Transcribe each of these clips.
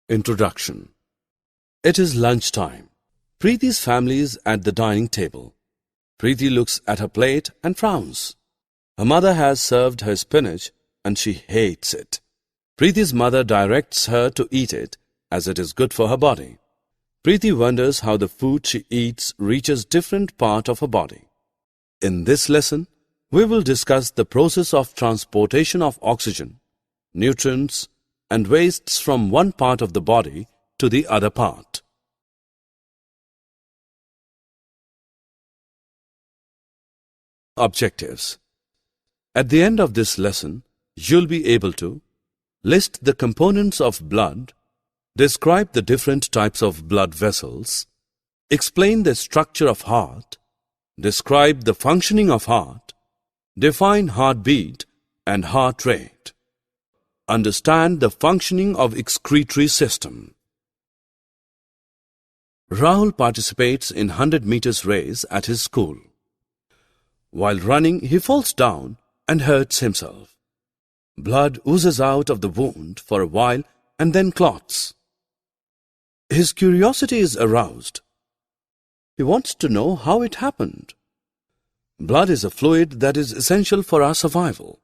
Introduction. It is lunchtime. Preeti's family is at the dining table. Preeti looks at her plate and frowns. Her mother has served her spinach and she hates it. Preeti's mother directs her to eat it as it is good for her body. Preeti wonders how the food she eats reaches different part of her body. In this lesson, we will discuss the process of transportation of oxygen, nutrients, and wastes from one part of the body to the other part. Objectives. At the end of this lesson, you'll be able to list the components of blood, describe the different types of blood vessels, explain the structure of heart, describe the functioning of heart, define heartbeat and heart rate, understand the functioning of excretory system. Rahul participates in 100 meters race at his school. While running, he falls down and hurts himself. Blood oozes out of the wound for a while and then clots. His curiosity is aroused. He wants to know how it happened. Blood is a fluid that is essential for our survival.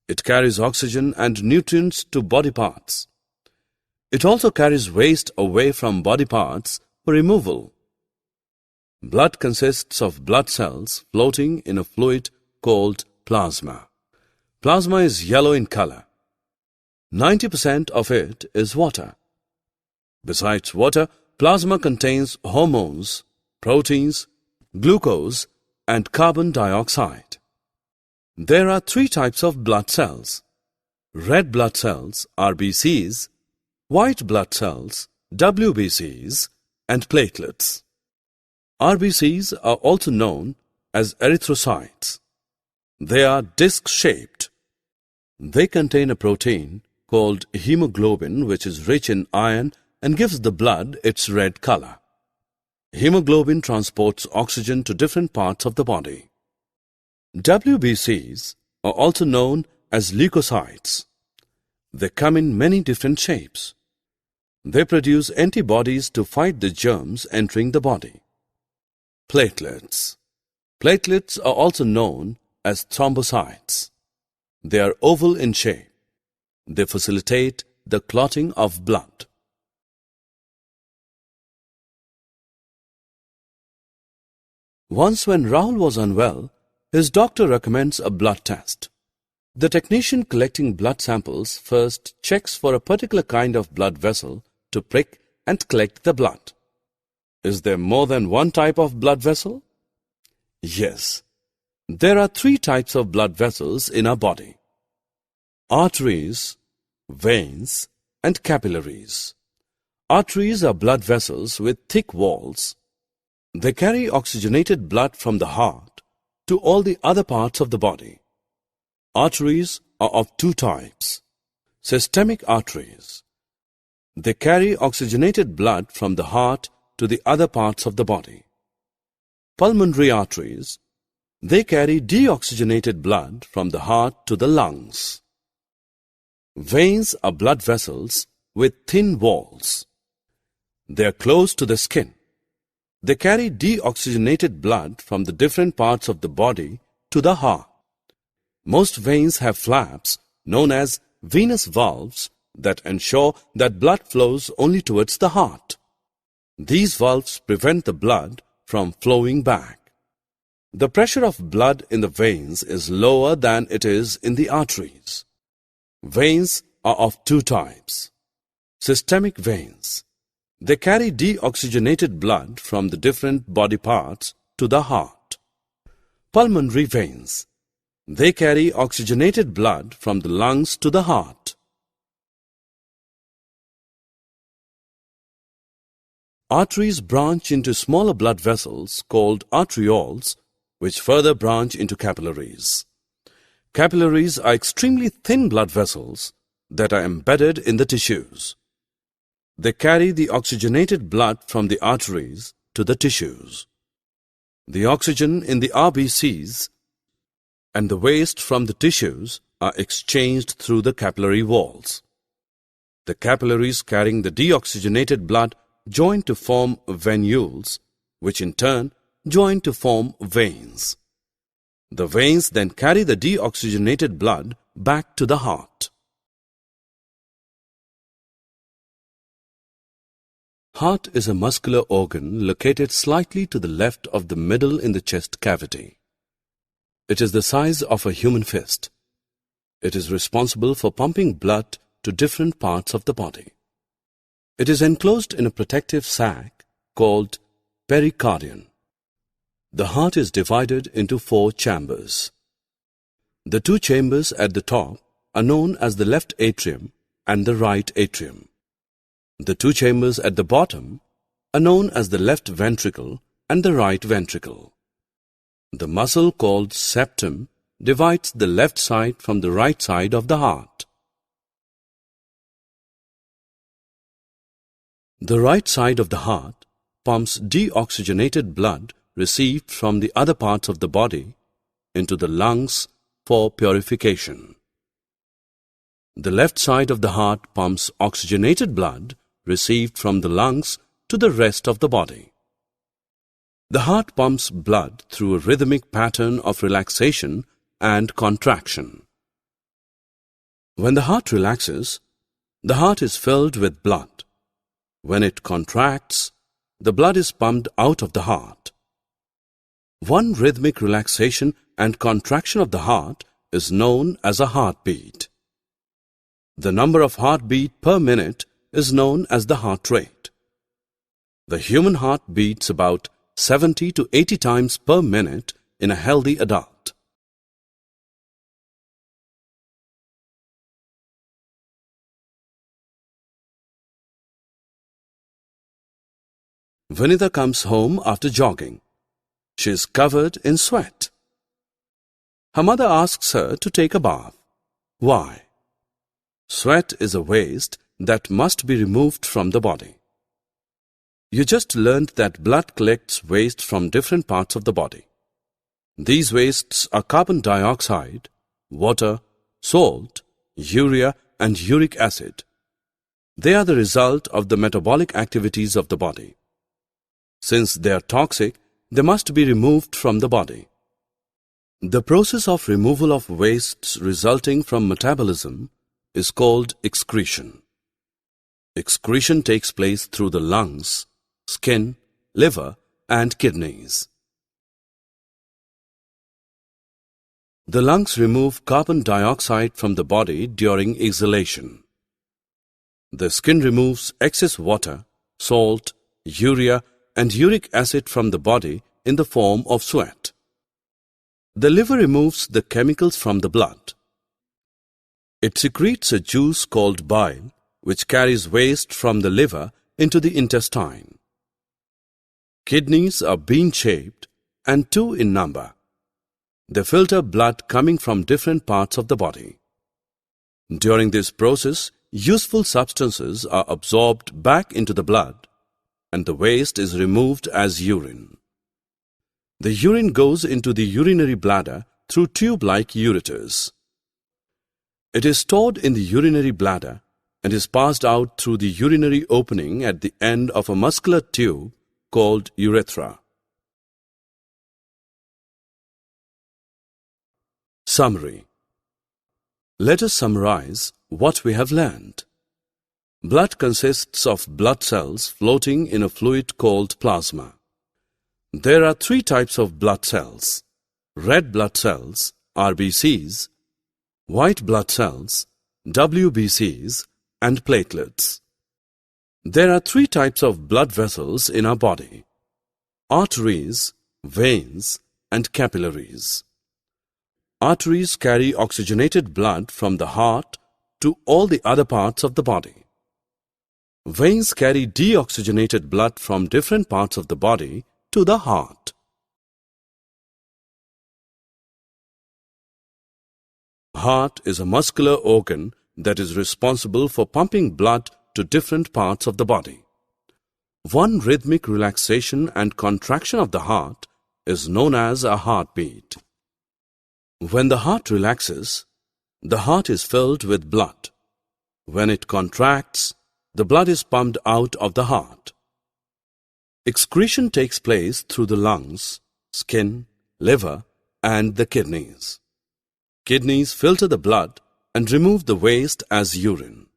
It carries oxygen and nutrients to body parts. It also carries waste away from body parts for removal. Blood consists of blood cells floating in a fluid called plasma. Plasma is yellow in color. 90% of it is water. Besides water, plasma contains hormones, proteins, glucose, and carbon dioxide. There are three types of blood cells: red blood cells, RBCs, white blood cells, WBCs, and platelets. RBCs are also known as erythrocytes. They are disc-shaped. They contain a protein called hemoglobin, which is rich in iron and gives the blood its red color. Hemoglobin transports oxygen to different parts of the body. WBCs are also known as leukocytes. They come in many different shapes. They produce antibodies to fight the germs entering the body. Platelets. Platelets are also known as thrombocytes. They are oval in shape. They facilitate the clotting of blood. Once when Rahul was unwell, his doctor recommends a blood test. The technician collecting blood samples first checks for a particular kind of blood vessel to prick and collect the blood. Is there more than one type of blood vessel? Yes. There are three types of blood vessels in our body: arteries, veins, and capillaries. Arteries are blood vessels with thick walls. They carry oxygenated blood from the heart to all the other parts of the body. Arteries are of two types: systemic arteries. They carry oxygenated blood from the heart to the other parts of the body. Pulmonary arteries. They carry deoxygenated blood from the heart to the lungs. Veins are blood vessels with thin walls. They are close to the skin. They carry deoxygenated blood from the different parts of the body to the heart. Most veins have flaps known as venous valves that ensure that blood flows only towards the heart. These valves prevent the blood from flowing back. The pressure of blood in the veins is lower than it is in the arteries. Veins are of two types: systemic veins. They carry deoxygenated blood from the different body parts to the heart. Pulmonary veins. They carry oxygenated blood from the lungs to the heart. Arteries branch into smaller blood vessels called arterioles, which further branch into capillaries. Capillaries are extremely thin blood vessels that are embedded in the tissues. They carry the oxygenated blood from the arteries to the tissues. The oxygen in the RBCs and the waste from the tissues are exchanged through the capillary walls. The capillaries carrying the deoxygenated blood join to form venules, which in turn join to form veins. The veins then carry the deoxygenated blood back to the heart. Heart is a muscular organ located slightly to the left of the middle in the chest cavity. It is the size of a human fist. It is responsible for pumping blood to different parts of the body. It is enclosed in a protective sac called pericardium. The heart is divided into 4 chambers. The 2 chambers at the top are known as the left atrium and the right atrium. The 2 chambers at the bottom are known as the left ventricle and the right ventricle. The muscle called septum divides the left side from the right side of the heart. The right side of the heart pumps deoxygenated blood received from the other parts of the body into the lungs for purification. The left side of the heart pumps oxygenated blood received from the lungs to the rest of the body. The heart pumps blood through a rhythmic pattern of relaxation and contraction. When the heart relaxes, the heart is filled with blood. When it contracts, the blood is pumped out of the heart. One rhythmic relaxation and contraction of the heart is known as a heartbeat. The number of heartbeat per minute is known as the heart rate. The human heart beats about 70 to 80 times per minute in a healthy adult. Vinitha comes home after jogging. She is covered in sweat. Her mother asks her to take a bath. Why? Sweat is a waste that must be removed from the body. You just learned that blood collects waste from different parts of the body. These wastes are carbon dioxide, water, salt, urea and uric acid. They are the result of the metabolic activities of the body. Since they are toxic, they must be removed from the body. The process of removal of wastes resulting from metabolism is called excretion. Excretion takes place through the lungs, skin, liver, and kidneys. The lungs remove carbon dioxide from the body during exhalation. The skin removes excess water, salt, urea, and uric acid from the body in the form of sweat. The liver removes the chemicals from the blood. It secretes a juice called bile, which carries waste from the liver into the intestine. Kidneys are bean-shaped and 2 in number. They filter blood coming from different parts of the body. During this process, useful substances are absorbed back into the blood and the waste is removed as urine. The urine goes into the urinary bladder through tube-like ureters. It is stored in the urinary bladder and is passed out through the urinary opening at the end of a muscular tube called urethra. Summary. Let us summarize what we have learned. Blood consists of blood cells floating in a fluid called plasma. There are 3 types of blood cells: red blood cells, RBCs, white blood cells, WBCs, and platelets. There are 3 types of blood vessels in our body: arteries, veins, and capillaries. Arteries carry oxygenated blood from the heart to all the other parts of the body. Veins carry deoxygenated blood from different parts of the body to the heart. Heart is a muscular organ that is responsible for pumping blood to different parts of the body. One rhythmic relaxation and contraction of the heart is known as a heartbeat. When the heart relaxes, the heart is filled with blood. When it contracts, the blood is pumped out of the heart. Excretion takes place through the lungs, skin, liver, and the kidneys. Kidneys filter the blood and remove the waste as urine.